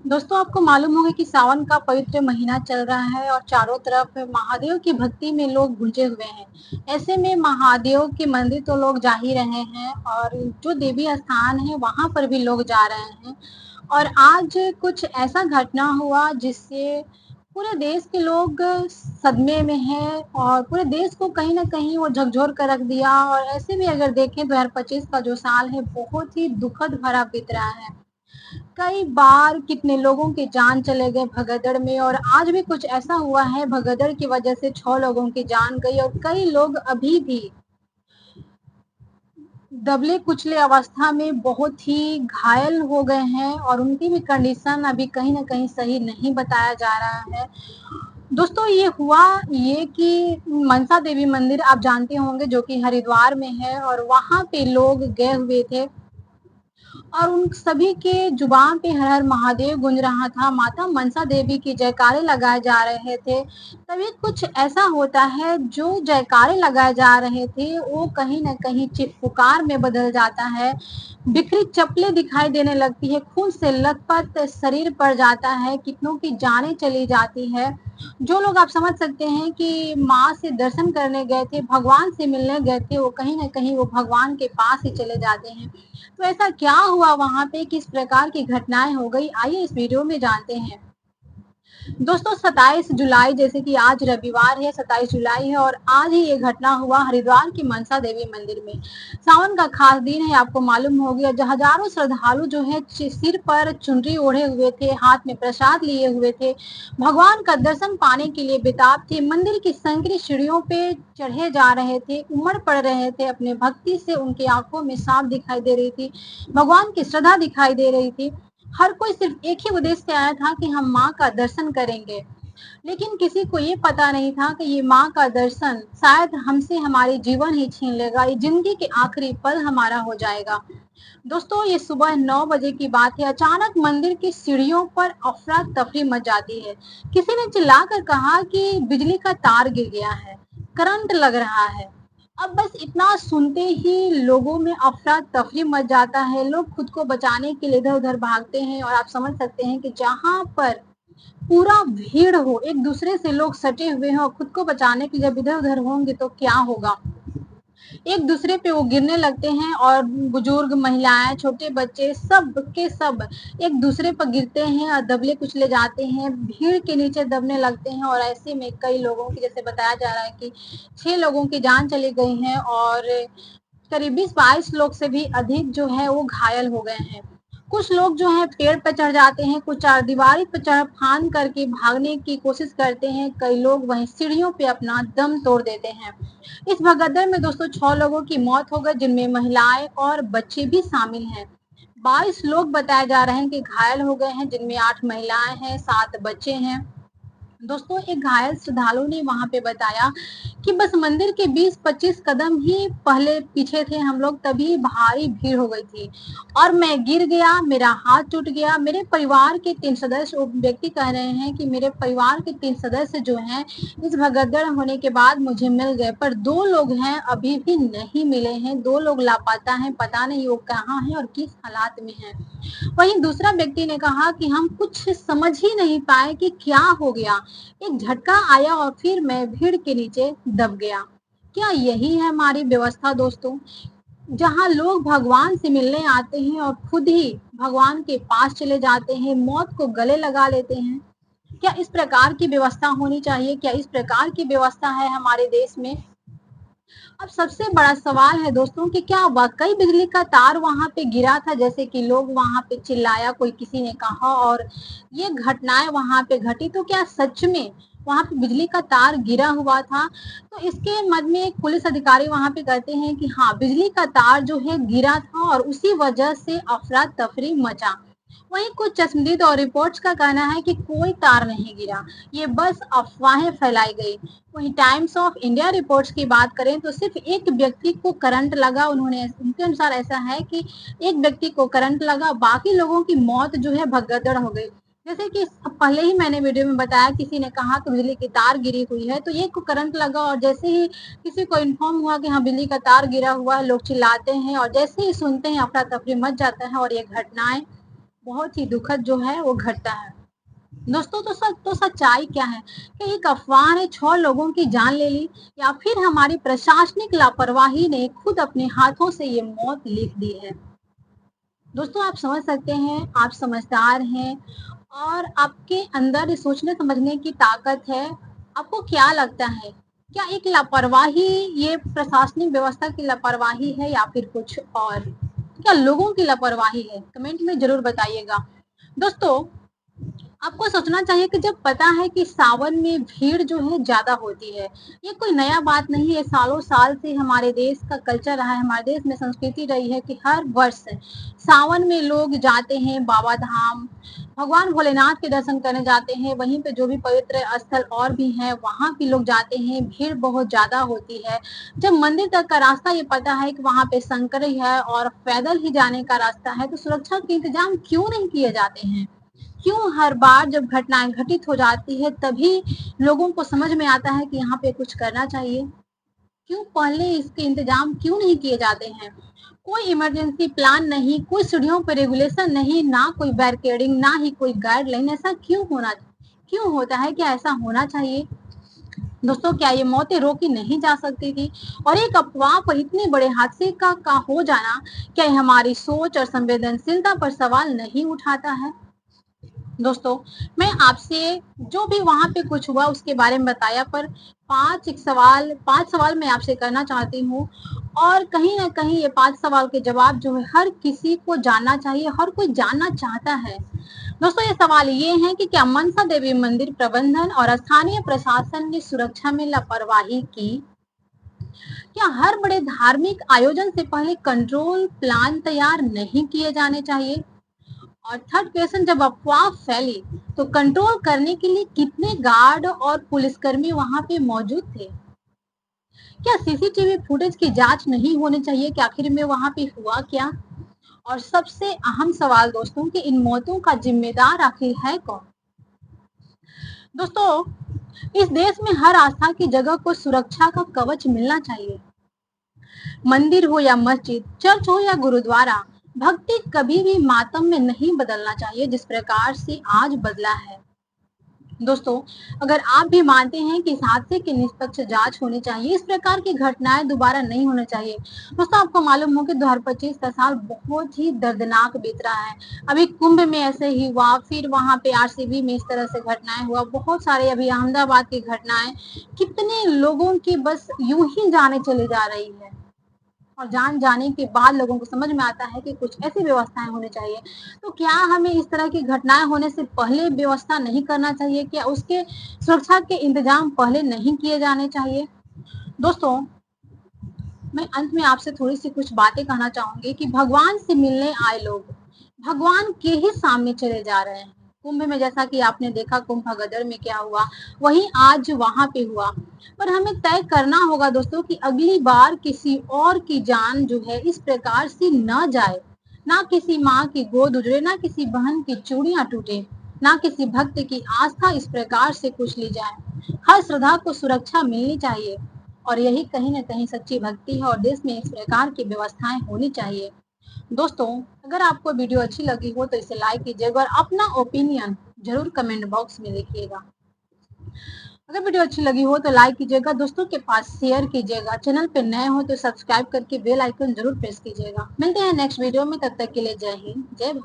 दोस्तों आपको मालूम होगा कि सावन का पवित्र महीना चल रहा है और चारों तरफ महादेव की भक्ति में लोग गुंजे हुए हैं। ऐसे में महादेव के मंदिर तो लोग जा ही रहे हैं और जो देवी स्थान है वहां पर भी लोग जा रहे हैं। और आज कुछ ऐसा घटना हुआ जिससे पूरे देश के लोग सदमे में हैं और पूरे देश को कहीं ना कहीं वो झकझोर कर रख दिया। और ऐसे भी अगर देखें 2025 का जो साल है बहुत ही दुखद भरा बीत रहा है। कई बार कितने लोगों के जान चले गए भगदड़ में और आज भी कुछ ऐसा हुआ है भगदड़ की वजह से 6 लोगों की जान गई और कई लोग अभी भी दबले कुचले अवस्था में बहुत ही घायल हो गए हैं और उनकी भी कंडीशन अभी कहीं ना कहीं सही नहीं बताया जा रहा है। दोस्तों ये हुआ ये कि मनसा देवी मंदिर आप जानते होंगे जो कि हरिद्वार में है और वहां पे लोग गए हुए थे और उन सभी के जुबान पे हर हर महादेव गूंज रहा था, माता मनसा देवी की जयकारे लगाए जा रहे थे। तभी कुछ ऐसा होता है जो जयकारे लगाए जा रहे थे वो कहीं न कहीं चीख-पुकार में बदल जाता है। बिखरी चप्पलें दिखाई देने लगती है, खून से लथपथ शरीर पड़ जाता है, कितनों की जानें चली जाती है। जो लोग आप समझ सकते हैं कि माँ से दर्शन करने गए थे, भगवान से मिलने गए थे, वो कहीं न कहीं वो भगवान के पास ही चले जाते हैं। तो ऐसा क्या हुआ वहाँ पे, किस प्रकार की घटनाएँ हो गई, आइए इस वीडियो में जानते हैं। दोस्तों 27 जुलाई जैसे कि आज रविवार है, 27 जुलाई है और आज ही ये घटना हुआ हरिद्वार की मनसा देवी मंदिर में। सावन का खास दिन है, आपको मालूम होगा। हजारों श्रद्धालु जो है सिर पर चुनरी ओढ़े हुए थे, हाथ में प्रसाद लिए हुए थे, भगवान का दर्शन पाने के लिए बेताब थे। मंदिर की संकरी सीढ़ियों पे चढ़े जा रहे थे, उमड़ पड़ रहे थे अपने भक्ति से, उनकी आंखों में साफ दिखाई दे रही थी, भगवान की श्रद्धा दिखाई दे रही थी। हर कोई सिर्फ एक ही उद्देश्य से आया था कि हम माँ का दर्शन करेंगे। लेकिन किसी को ये पता नहीं था कि ये माँ का दर्शन शायद हमसे हमारी जीवन ही छीन लेगा, ये जिंदगी के आखिरी पल हमारा हो जाएगा। दोस्तों ये सुबह 9 बजे की बात है, अचानक मंदिर की सीढ़ियों पर अफरा तफरी मच जाती है। किसी ने चिल्लाकर कहा कि बिजली का तार गिर गया है, करंट लग रहा है। अब बस इतना सुनते ही लोगों में अफरा-तफरी मच जाता है, लोग खुद को बचाने के लिए इधर-उधर भागते हैं और आप समझ सकते हैं कि जहाँ पर पूरा भीड़ हो, एक दूसरे से लोग सटे हुए हों और खुद को बचाने के लिए जब इधर-उधर होंगे तो क्या होगा? एक दूसरे पे वो गिरने लगते हैं और बुजुर्ग, महिलाएं, छोटे बच्चे सब के सब एक दूसरे पर गिरते हैं और दबले कुचले जाते हैं, भीड़ के नीचे दबने लगते हैं और ऐसे में कई लोगों की, जैसे बताया जा रहा है कि 6 लोगों की जान चली गई है और करीब 20-22 लोग से भी अधिक जो है वो घायल हो गए हैं। कुछ लोग जो हैं पेड़ पे चढ़ जाते हैं, कुछ चारदीवारी पे चढ़ फांद करके भागने की कोशिश करते हैं, कई लोग वहीं सीढ़ियों पे अपना दम तोड़ देते हैं। इस भगदड़ में दोस्तों 6 लोगों की मौत हो गई जिनमें महिलाएं और बच्चे भी शामिल हैं। 22 लोग बताए जा रहे हैं कि घायल हो गए हैं जिनमें 8 महिलाएं हैं, 7 बच्चे हैं। दोस्तों एक घायल श्रद्धालु ने वहां पे बताया कि बस मंदिर के 20-25 कदम ही पहले पीछे थे हम लोग, तभी भारी भीड़ हो गई थी और मैं गिर गया, मेरा हाथ टूट गया। मेरे परिवार के 3 सदस्य, वो व्यक्ति कह रहे हैं कि मेरे परिवार के 3 सदस्य जो हैं इस भगदड़ होने के बाद मुझे मिल गए, पर 2 लोग हैं अभी भी नहीं मिले हैं, 2 लोग लापता हैं, पता नहीं वो कहाँ हैं और किस हालात में हैं। वहीं दूसरा व्यक्ति ने कहा कि हम कुछ समझ ही नहीं पाए कि क्या हो गया, एक झटका आया और फिर मैं भीड़ के नीचे दब गया। क्या यही है हमारी व्यवस्था दोस्तों, जहाँ लोग भगवान से मिलने आते हैं और खुद ही भगवान के पास चले जाते हैं, मौत को गले लगा लेते हैं। क्या इस प्रकार की व्यवस्था होनी चाहिए? क्या इस प्रकार की व्यवस्था है हमारे देश में? अब सबसे बड़ा सवाल है दोस्तों कि क्या वाकई बिजली का तार वहां पे गिरा था जैसे कि लोग वहां पे चिल्लाया, कोई किसी ने कहा और ये घटनाएं वहां पे घटी, तो क्या सच में वहां पे बिजली का तार गिरा हुआ था? तो इसके मध्य में एक पुलिस अधिकारी वहां पे कहते हैं कि हाँ बिजली का तार जो है गिरा था और उसी वजह से अफरा तफरी मचा। वहीं कुछ चश्मदीद और रिपोर्ट्स का कहना है कि कोई तार नहीं गिरा, ये बस अफवाहें फैलाई गई। वहीं टाइम्स ऑफ इंडिया रिपोर्ट्स की बात करें तो सिर्फ एक व्यक्ति को करंट लगा, उन्होंने उनके अनुसार ऐसा है कि एक व्यक्ति को करंट लगा, बाकी लोगों की मौत जो है भगदड़ हो गई। जैसे कि पहले ही मैंने वीडियो में बताया, किसी ने कहा कि बिजली की तार गिरी हुई है, तो एक को करंट लगा और जैसे ही किसी को इन्फॉर्म हुआ कि हाँ बिजली का तार गिरा हुआ है, लोग चिल्लाते हैं और जैसे ही सुनते हैं अफरा तफरी मच जाता है और ये घटनाएं बहुत ही दुखद जो है वो घटता है। दोस्तों तो सच्चाई क्या है? कि एक अफवाह ने 6 लोगों की जान ले ली, या फिर हमारी प्रशासनिक लापरवाही ने खुद अपने हाथों से ये मौत लिख दी है? दोस्तों आप समझ सकते हैं, आप समझदार हैं और आपके अंदर ये सोचने समझने की ताकत है। आपको क्या लगता है? क्या एक लापरवाही, ये प्रशासनिक व्यवस्था की लापरवाही है या फिर कुछ और? क्या लोगों की लापरवाही है? कमेंट में ज़रूर बताइएगा। दोस्तों आपको सोचना चाहिए कि जब पता है कि सावन में भीड़ जो है ज़्यादा होती है, ये कोई नया बात नहीं है, सालों साल से हमारे देश का कल्चर रहा है, हमारे देश में संस्कृति रही है कि हर वर्ष सावन में लोग जाते हैं बाबा धाम, भगवान भोलेनाथ के दर्शन करने जाते हैं, वहीं पे जो भी पवित्र स्थल और भी हैं, वहाँ भी लोग जाते हैं, भीड़ बहुत ज़्यादा होती है। जब मंदिर तक का रास्ता ये पता है कि वहाँ पे संकरी है और पैदल ही जाने का रास्ता है, तो सुरक्षा के इंतजाम क्यों नहीं किए जाते हैं? क्यों हर बार जब घटनाएँ घटित हो जाती है तभी लोगों को समझ में आता है कि यहाँ पे कुछ करना चाहिए? क्यों पहले इसके इंतजाम क्यों नहीं किए जाते हैं? कोई इमरजेंसी प्लान नहीं, कोई सीढ़ियों पे रेगुलेशन नहीं, ना कोई बैरिकेडिंग, ना ही कोई गाइडलाइन, ऐसा क्यों होता है? क्या ऐसा होना चाहिए? दोस्तों क्या ये मौतें रोकी नहीं जा सकती थी? और एक अफवाह पर इतने बड़े हादसे का हो जाना, क्या ये हमारी सोच और संवेदनशीलता पर सवाल नहीं उठाता है? दोस्तों मैं आपसे जो भी वहाँ पे कुछ हुआ उसके बारे में बताया, पर 5 सवाल मैं आपसे करना चाहती हूँ और कहीं न कहीं ये 5 सवाल के जवाब जो है हर किसी को जानना चाहिए, हर कोई जानना चाहता है। दोस्तों ये सवाल ये हैं कि क्या मनसा देवी मंदिर प्रबंधन और स्थानीय प्रशासन ने सुरक्षा में लापरवाही की? क्या हर बड़े धार्मिक आयोजन से पहले कंट्रोल प्लान तैयार नहीं किए जाने चाहिए? और थर्ड क्वेश्चन, जब अफवाह फैली तो कंट्रोल करने के लिए कितने गार्ड और पुलिसकर्मी वहां पे मौजूद थे? क्या सीसीटीवी फुटेज की जांच नहीं होनी चाहिए कि आखिर में वहां पे हुआ क्या? और सबसे अहम सवाल दोस्तों कि इन मौतों का जिम्मेदार आखिर है कौन? दोस्तों इस देश में हर आस्था की जगह को सुरक्षा का कवच मिलना चाहिए। मंदिर हो या मस्जिद, चर्च हो या गुरुद्वारा, भक्ति कभी भी मातम में नहीं बदलना चाहिए जिस प्रकार से आज बदला है। दोस्तों अगर आप भी मानते हैं कि इस हादसे की निष्पक्ष जांच होनी चाहिए, इस प्रकार की घटनाएं दोबारा नहीं होनी चाहिए। दोस्तों आपको मालूम हो कि 2025 का साल बहुत ही दर्दनाक बीत रहा है। अभी कुंभ में ऐसे ही हुआ, फिर वहां पे आरसीबी में इस तरह से घटनाएं हुआ, बहुत सारे अभी अहमदाबाद की घटनाएं, कितने लोगों की बस यूं ही जाने चली जा रही है। और जान जाने के बाद लोगों को समझ में आता है कि कुछ ऐसी व्यवस्थाएं होनी चाहिए। तो क्या हमें इस तरह की घटनाएं होने से पहले व्यवस्था नहीं करना चाहिए? क्या उसके सुरक्षा के इंतजाम पहले नहीं किए जाने चाहिए? दोस्तों मैं अंत में आपसे थोड़ी सी कुछ बातें कहना चाहूंगी कि भगवान से मिलने आए लोग भगवान के ही सामने चले जा रहे हैं। कुंभ में जैसा कि आपने देखा कुंभ गदर में क्या हुआ, वही आज वहां पे हुआ। पर हमें तय करना होगा दोस्तों कि अगली बार किसी और की जान जो है इस प्रकार से न जाए, ना किसी माँ की गोद उजड़े, ना किसी बहन की चूड़ियां टूटे, ना किसी भक्त की आस्था इस प्रकार से कुछ ली जाए। हर श्रद्धा को सुरक्षा मिलनी चाहिए और यही कहीं न कहीं सच्ची भक्ति है और देश में इस प्रकार की व्यवस्थाएं होनी चाहिए। दोस्तों अगर आपको वीडियो अच्छी लगी हो तो इसे लाइक कीजिएगा और अपना ओपिनियन जरूर कमेंट बॉक्स में लिखिएगा। अगर वीडियो अच्छी लगी हो तो लाइक कीजिएगा, दोस्तों के पास शेयर कीजिएगा, चैनल पे नए हो तो सब्सक्राइब करके बेल आइकन जरूर प्रेस कीजिएगा। मिलते हैं नेक्स्ट वीडियो में, तब तक के लिए जय हिंद, जय भारत।